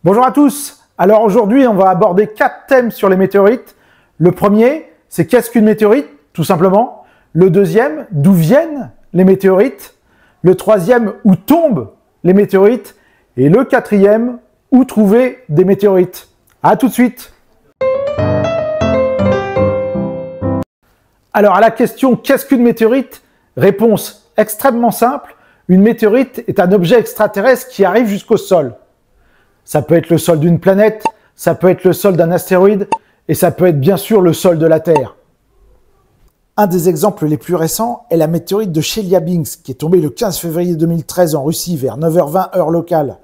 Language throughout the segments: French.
Bonjour à tous. Alors aujourd'hui, on va aborder 4 thèmes sur les météorites. Le premier, c'est qu'est-ce qu'une météorite, tout simplement. Le deuxième, d'où viennent les météorites. Le troisième, où tombent les météorites. Et le quatrième, où trouver des météorites. À tout de suite. Alors à la question qu'est-ce qu'une météorite? Réponse extrêmement simple. Une météorite est un objet extraterrestre qui arrive jusqu'au sol. Ça peut être le sol d'une planète, ça peut être le sol d'un astéroïde, et ça peut être bien sûr le sol de la Terre. Un des exemples les plus récents est la météorite de Chelyabinsk, qui est tombée le 15 février 2013 en Russie, vers 9h20 heure locale.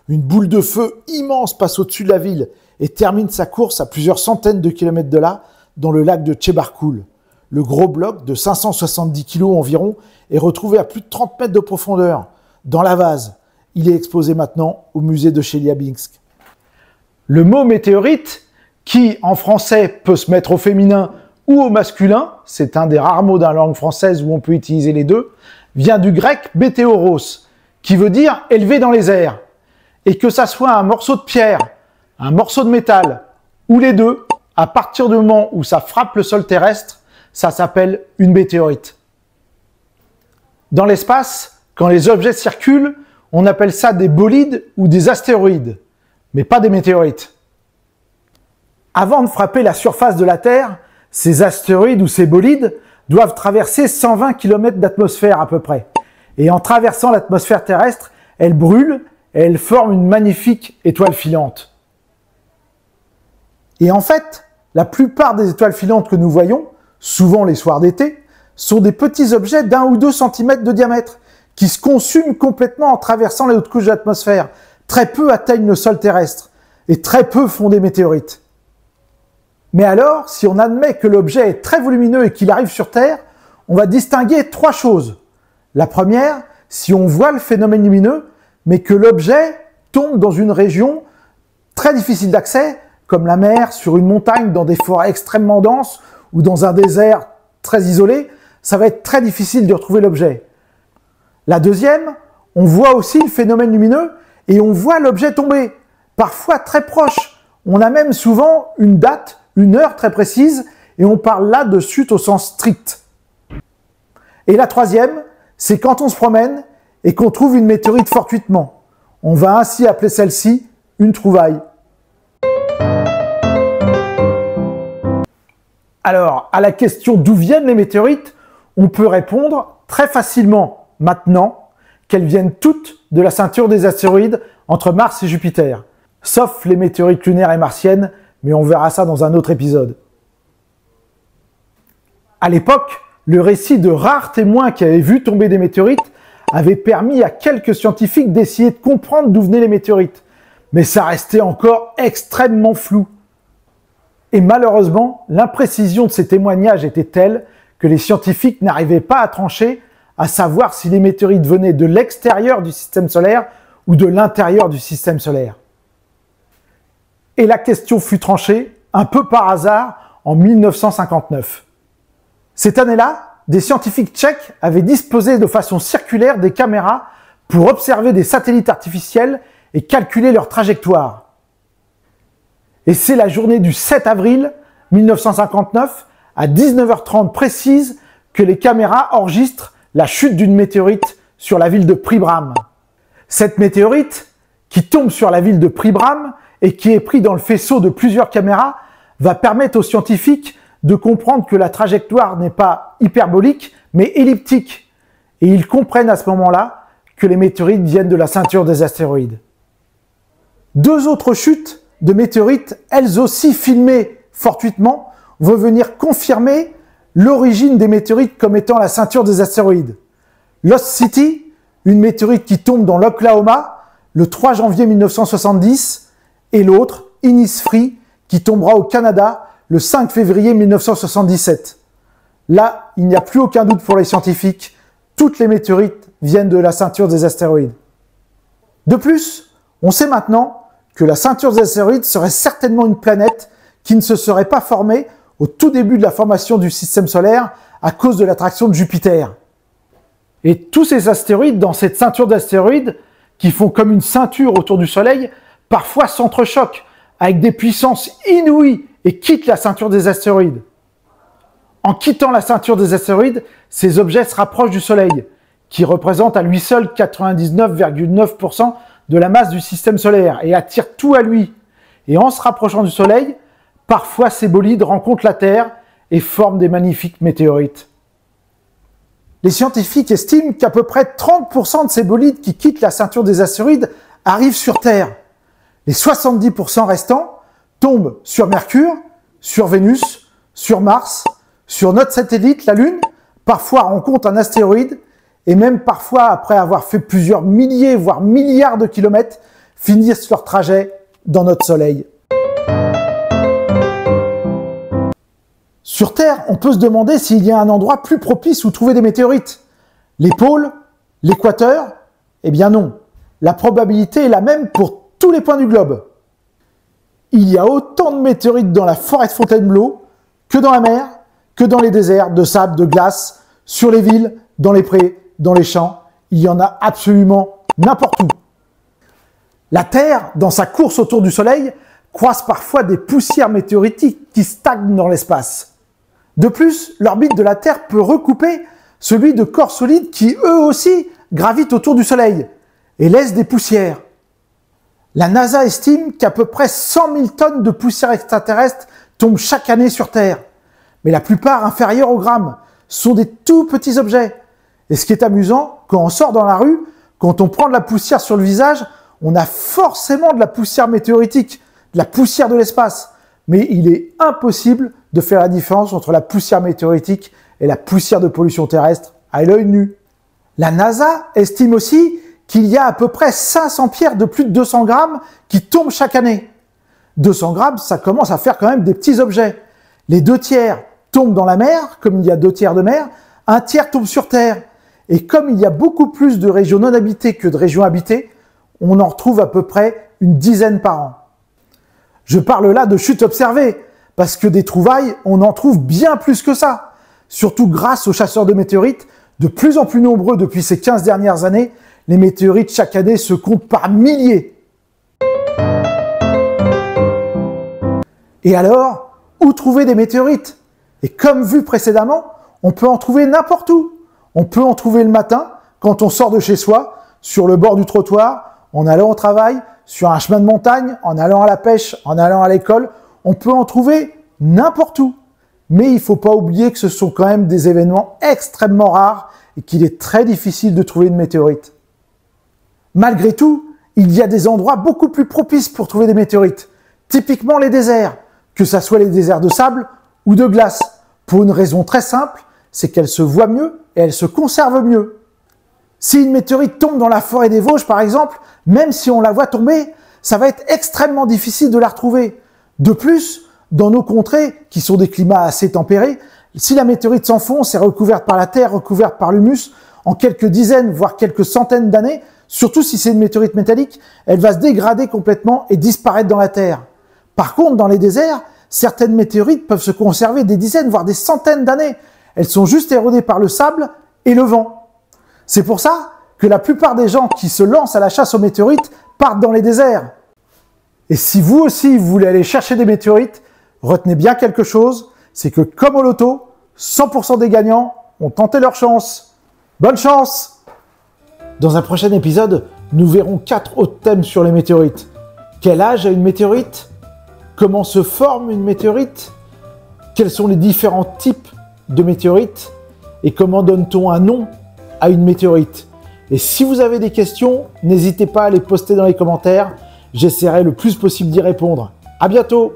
Une boule de feu immense passe au-dessus de la ville et termine sa course à plusieurs centaines de kilomètres de là, dans le lac de Tchebarkoul. Le gros bloc de 570 kg environ est retrouvé à plus de 30 mètres de profondeur, dans la vase. Il est exposé maintenant au musée de Chelyabinsk. Le mot météorite, qui en français peut se mettre au féminin ou au masculin, c'est un des rares mots dans la langue française où on peut utiliser les deux, vient du grec météoros, qui veut dire élevé dans les airs. Et que ça soit un morceau de pierre, un morceau de métal, ou les deux, à partir du moment où ça frappe le sol terrestre, ça s'appelle une météorite. Dans l'espace, quand les objets circulent, on appelle ça des bolides ou des astéroïdes, mais pas des météorites. Avant de frapper la surface de la Terre, ces astéroïdes ou ces bolides doivent traverser 120 km d'atmosphère à peu près. Et en traversant l'atmosphère terrestre, elles brûlent et elles forment une magnifique étoile filante. Et en fait, la plupart des étoiles filantes que nous voyons, souvent les soirs d'été, sont des petits objets d'1 ou 2 cm de diamètre, qui se consument complètement en traversant les hautes couches de l'atmosphère. Très peu atteignent le sol terrestre, et très peu font des météorites. Mais alors, si on admet que l'objet est très volumineux et qu'il arrive sur Terre, on va distinguer 3 choses. La première, si on voit le phénomène lumineux, mais que l'objet tombe dans une région très difficile d'accès, comme la mer, sur une montagne, dans des forêts extrêmement denses, ou dans un désert très isolé, ça va être très difficile de retrouver l'objet. La deuxième, on voit aussi le phénomène lumineux et on voit l'objet tomber, parfois très proche. On a même souvent une date, une heure très précise, et on parle là de chute au sens strict. Et la troisième, c'est quand on se promène et qu'on trouve une météorite fortuitement. On va ainsi appeler celle-ci une trouvaille. Alors, à la question d'où viennent les météorites, on peut répondre très facilement maintenant qu'elles viennent toutes de la ceinture des astéroïdes entre Mars et Jupiter, sauf les météorites lunaires et martiennes, mais on verra ça dans un autre épisode. À l'époque, le récit de rares témoins qui avaient vu tomber des météorites avait permis à quelques scientifiques d'essayer de comprendre d'où venaient les météorites, mais ça restait encore extrêmement flou. Et malheureusement, l'imprécision de ces témoignages était telle que les scientifiques n'arrivaient pas à trancher, à savoir si les météorites venaient de l'extérieur du système solaire ou de l'intérieur du système solaire. Et la question fut tranchée, un peu par hasard, en 1959. Cette année-là, des scientifiques tchèques avaient disposé de façon circulaire des caméras pour observer des satellites artificiels et calculer leur trajectoire. Et c'est la journée du 7 avril 1959, à 19h30 précise, que les caméras enregistrent la chute d'une météorite sur la ville de Příbram. Cette météorite, qui tombe sur la ville de Příbram et qui est prise dans le faisceau de plusieurs caméras, va permettre aux scientifiques de comprendre que la trajectoire n'est pas hyperbolique, mais elliptique. Et ils comprennent à ce moment-là que les météorites viennent de la ceinture des astéroïdes. 2 autres chutes de météorites, elles aussi filmées fortuitement, vont venir confirmer l'origine des météorites comme étant la ceinture des astéroïdes. Lost City, une météorite qui tombe dans l'Oklahoma le 3 janvier 1970, et l'autre, Innisfree, qui tombera au Canada le 5 février 1977. Là, il n'y a plus aucun doute pour les scientifiques, toutes les météorites viennent de la ceinture des astéroïdes. De plus, on sait maintenant que la ceinture des astéroïdes serait certainement une planète qui ne se serait pas formée au tout début de la formation du système solaire à cause de l'attraction de Jupiter. Et tous ces astéroïdes dans cette ceinture d'astéroïdes qui font comme une ceinture autour du Soleil parfois s'entrechoquent avec des puissances inouïes et quittent la ceinture des astéroïdes. En quittant la ceinture des astéroïdes, ces objets se rapprochent du Soleil, qui représente à lui seul 99,9% de la masse du système solaire et attire tout à lui. Et en se rapprochant du Soleil, parfois ces bolides rencontrent la Terre et forment des magnifiques météorites. Les scientifiques estiment qu'à peu près 30% de ces bolides qui quittent la ceinture des astéroïdes arrivent sur Terre. Les 70% restants tombent sur Mercure, sur Vénus, sur Mars, sur notre satellite, la Lune, parfois rencontrent un astéroïde, et même parfois, après avoir fait plusieurs milliers, voire milliards de kilomètres, finissent leur trajet dans notre Soleil. Sur Terre, on peut se demander s'il y a un endroit plus propice où trouver des météorites. Les pôles? L'équateur? Eh bien non. La probabilité est la même pour tous les points du globe. Il y a autant de météorites dans la forêt de Fontainebleau que dans la mer, que dans les déserts de sable, de glace, sur les villes, dans les prés, dans les champs. Il y en a absolument n'importe où. La Terre, dans sa course autour du Soleil, croise parfois des poussières météoritiques qui stagnent dans l'espace. De plus, l'orbite de la Terre peut recouper celui de corps solides qui, eux aussi, gravitent autour du Soleil et laissent des poussières. La NASA estime qu'à peu près 100 000 tonnes de poussières extraterrestres tombent chaque année sur Terre. Mais la plupart inférieurs au gramme sont des tout petits objets. Et ce qui est amusant, quand on sort dans la rue, quand on prend de la poussière sur le visage, on a forcément de la poussière météoritique, de la poussière de l'espace. Mais il est impossible de faire la différence entre la poussière météoritique et la poussière de pollution terrestre à l'œil nu. La NASA estime aussi qu'il y a à peu près 500 pierres de plus de 200 grammes qui tombent chaque année. 200 grammes, ça commence à faire quand même des petits objets. Les 2 tiers tombent dans la mer, comme il y a 2 tiers de mer, 1 tiers tombe sur Terre. Et comme il y a beaucoup plus de régions non habitées que de régions habitées, on en retrouve à peu près une dizaine par an. Je parle là de chutes observées, parce que des trouvailles, on en trouve bien plus que ça. Surtout grâce aux chasseurs de météorites, de plus en plus nombreux depuis ces 15 dernières années, les météorites chaque année se comptent par milliers. Et alors, où trouver des météorites? Et comme vu précédemment, on peut en trouver n'importe où. On peut en trouver le matin, quand on sort de chez soi, sur le bord du trottoir, en allant au travail, sur un chemin de montagne, en allant à la pêche, en allant à l'école. On peut en trouver n'importe où. Mais il ne faut pas oublier que ce sont quand même des événements extrêmement rares et qu'il est très difficile de trouver une météorite. Malgré tout, il y a des endroits beaucoup plus propices pour trouver des météorites. Typiquement les déserts, que ce soit les déserts de sable ou de glace. Pour une raison très simple, c'est qu'elles se voient mieux et elles se conservent mieux. Si une météorite tombe dans la forêt des Vosges, par exemple, même si on la voit tomber, ça va être extrêmement difficile de la retrouver. De plus, dans nos contrées, qui sont des climats assez tempérés, si la météorite s'enfonce et recouverte par la terre, recouverte par l'humus, en quelques dizaines, voire quelques centaines d'années, surtout si c'est une météorite métallique, elle va se dégrader complètement et disparaître dans la terre. Par contre, dans les déserts, certaines météorites peuvent se conserver des dizaines, voire des centaines d'années. Elles sont juste érodées par le sable et le vent. C'est pour ça que la plupart des gens qui se lancent à la chasse aux météorites partent dans les déserts. Et si vous aussi vous voulez aller chercher des météorites, retenez bien quelque chose, c'est que comme au loto, 100% des gagnants ont tenté leur chance. Bonne chance! Dans un prochain épisode, nous verrons 4 autres thèmes sur les météorites. Quel âge a une météorite? Comment se forme une météorite? Quels sont les différents types de météorites? Et comment donne-t-on un nom à une météorite? Et si vous avez des questions, n'hésitez pas à les poster dans les commentaires. J'essaierai le plus possible d'y répondre. À bientôt!